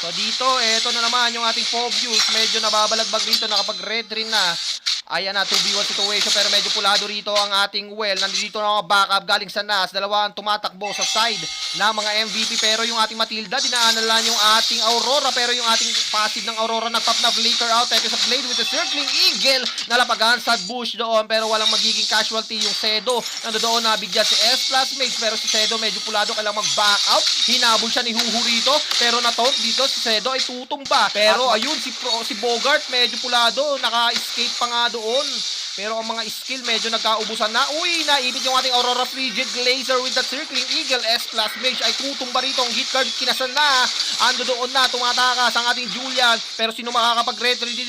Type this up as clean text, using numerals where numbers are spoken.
So dito, eto na naman yung ating Phobius. Medyo nababalagbag rito, nakapag-red rin na. Ayan na, 2v1 situation pero medyo pulado rito ang ating Well. Nandito na mga backup galing sa NAS. Dalawa ang tumatakbo sa side na mga MVP. Pero yung ating Matilda, dinaanan lang yung ating Aurora. Pero yung ating passive ng Aurora, nag-pop na flicker out. Ito sa Blade with the Circling Eagle. Nalapagan sa bush doon pero walang magiging casualty yung Sedo. Nando doon nabigyan si S plus Mage. Pero si Sedo medyo pulado, kailangan mag-back out. Hinabol siya ni Huhu rito. Pero na-taunt dito si Sedo ay tutumba. Pero ayun, si Bogart medyo pulado. Naka-escape pa nga doon. Pero ang mga skill medyo nagkaubusan na. Uy, naibig yung ating Aurora Frigid Glazer with the Circling Eagle. S plus Mage ay tutumba rito. Ang hit card kinasan na. Ando doon na, tumatakas ang ating Julian. Pero sino makakapag-red